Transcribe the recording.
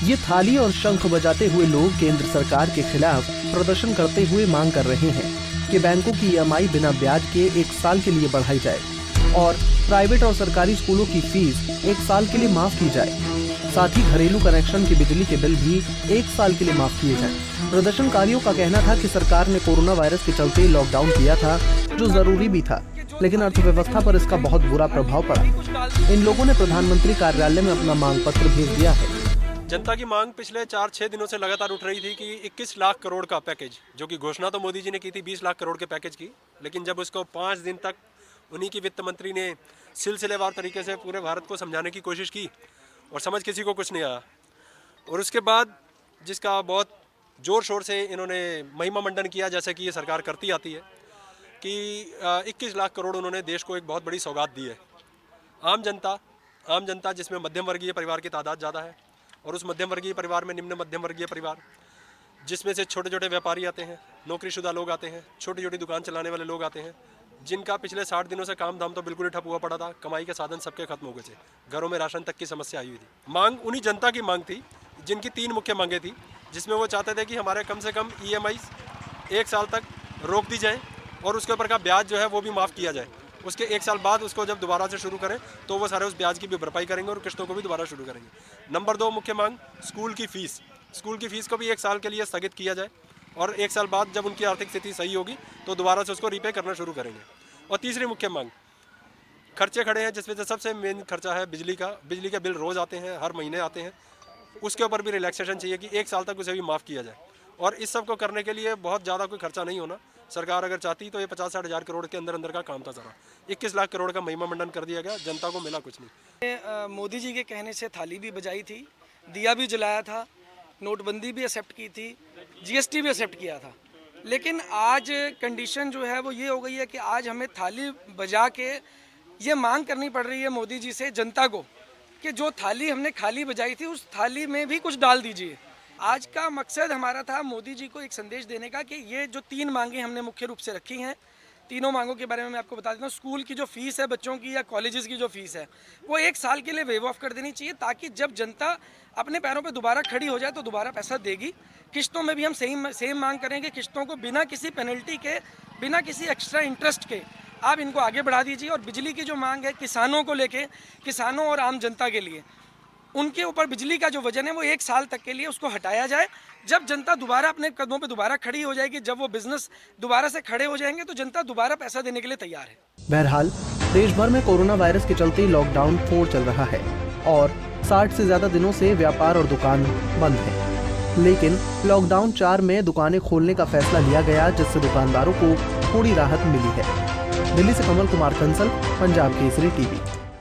ये थाली और शंख बजाते हुए लोग केंद्र सरकार के खिलाफ प्रदर्शन करते हुए मांग कर रहे हैं कि बैंकों की ईएमआई बिना ब्याज के 1 साल के लिए बढ़ाई जाए और प्राइवेट और सरकारी स्कूलों की फीस 1 साल के लिए माफ की जाए। साथ ही घरेलू कनेक्शन के बिजली के बिल भी 1 साल के लिए माफ किए जाएं। प्रदर्शनकारियों का कहना था कि सरकार ने कोरोना वायरस के चलते लॉकडाउन किया था, जो जरूरी भी था, लेकिन अर्थव्यवस्था पर इसका बहुत बुरा प्रभाव पड़ा। इन लोगों ने प्रधानमंत्री कार्यालय में अपना मांग पत्र भेज दिया है। जनता की मांग पिछले 4-6 दिनों से लगातार उठ रही थी कि 21 लाख करोड़ का पैकेज, जो कि घोषणा तो मोदी जी ने की थी 20 लाख करोड़ के पैकेज की, लेकिन जब उसको 5 दिन तक उन्हीं की वित्त मंत्री ने सिलसिलेवार तरीके से पूरे भारत को समझाने की कोशिश की और समझ किसी को कुछ नहीं आया। और उसके बाद जिसका बहुत ज़ोर शोर से इन्होंने महिमा मंडन किया, जैसे कि ये सरकार करती आती है, कि 21 लाख करोड़ उन्होंने देश को एक बहुत बड़ी सौगात दी है। आम जनता जिसमें मध्यम वर्गीय परिवार की तादाद ज़्यादा है, और उस मध्यम वर्गीय परिवार में निम्न मध्यम वर्गीय परिवार, जिसमें से छोटे छोटे व्यापारी आते हैं, नौकरीशुदा लोग आते हैं, छोटी छोटी दुकान चलाने वाले लोग आते हैं, जिनका पिछले 60 दिनों से काम धाम तो बिल्कुल ही ठप हुआ पड़ा था। कमाई के साधन सबके खत्म हो गए थे, घरों में राशन तक की समस्या आई हुई थी। मांग उन्हीं जनता की मांग थी, जिनकी 3 मुख्य मांगें थी, जिसमें वो चाहते थे कि हमारे कम से कम EMI 1 साल तक रोक दी जाए और उसके ऊपर का ब्याज जो है वो भी माफ़ किया जाए। उसके 1 साल बाद उसको जब दोबारा से शुरू करें तो वो सारे उस ब्याज की भी भरपाई करेंगे और किस्तों को भी दोबारा शुरू करेंगे। नंबर 2 मुख्य मांग स्कूल की फ़ीस को भी 1 साल के लिए स्थगित किया जाए और 1 साल बाद जब उनकी आर्थिक स्थिति सही होगी तो दोबारा से उसको रीपे करना शुरू करेंगे। और तीसरी मुख्य मांग, खर्चे खड़े हैं जिसमें से सबसे मेन खर्चा है बिजली के बिल रोज़ आते हैं, हर महीने आते हैं, उसके ऊपर भी रिलैक्सेशन चाहिए कि 1 साल तक उसे भी माफ़ किया जाए। और इस सब को करने के लिए बहुत ज़्यादा कोई खर्चा नहीं होना, सरकार अगर चाहती तो ये 50-60 हज़ार करोड़ के अंदर का काम था सारा। 21 लाख करोड़ का महिमा मंडन कर दिया गया, जनता को मिला कुछ नहीं। मोदी जी के कहने से थाली भी बजाई थी, दिया भी जलाया था, नोटबंदी भी एक्सेप्ट की थी, GST भी एक्सेप्ट किया था, लेकिन आज कंडीशन जो है वो ये हो गई है कि आज हमें थाली बजा के ये मांग करनी पड़ रही है मोदी जी से, जनता को, कि जो थाली हमने खाली बजाई थी उस थाली में भी कुछ डाल दीजिए। आज का मकसद हमारा था मोदी जी को एक संदेश देने का कि ये जो 3 मांगें हमने मुख्य रूप से रखी हैं, तीनों मांगों के बारे में मैं आपको बता देता हूँ। स्कूल की जो फीस है बच्चों की या कॉलेजेस की जो फीस है वो 1 साल के लिए वेव ऑफ कर देनी चाहिए, ताकि जब जनता अपने पैरों पे दोबारा खड़ी हो जाए तो दोबारा पैसा देगी। किस्तों में भी हम सेम मांग करेंगे, किस्तों को बिना किसी पेनल्टी के, बिना किसी एक्स्ट्रा इंटरेस्ट के आप इनको आगे बढ़ा दीजिए। और बिजली की जो मांग है किसानों को लेके, किसानों और आम जनता के लिए, उनके ऊपर बिजली का जो वजन है वो 1 साल तक के लिए उसको हटाया जाए। जब जनता दोबारा अपने कदमों पे दोबारा खड़ी हो जाएगी, जब वो बिजनेस दोबारा से खड़े हो जाएंगे तो जनता दोबारा पैसा देने के लिए तैयार है। बहरहाल देश भर में कोरोना वायरस के चलते लॉकडाउन 4 चल रहा है और 60 से ज्यादा दिनों से व्यापार और दुकान बंद है, लेकिन लॉकडाउन 4 में दुकानें खोलने का फैसला लिया गया, जिससे दुकानदारों को थोड़ी राहत मिली है। दिल्ली से कमल कुमार कंसल, पंजाब केसरी टीवी।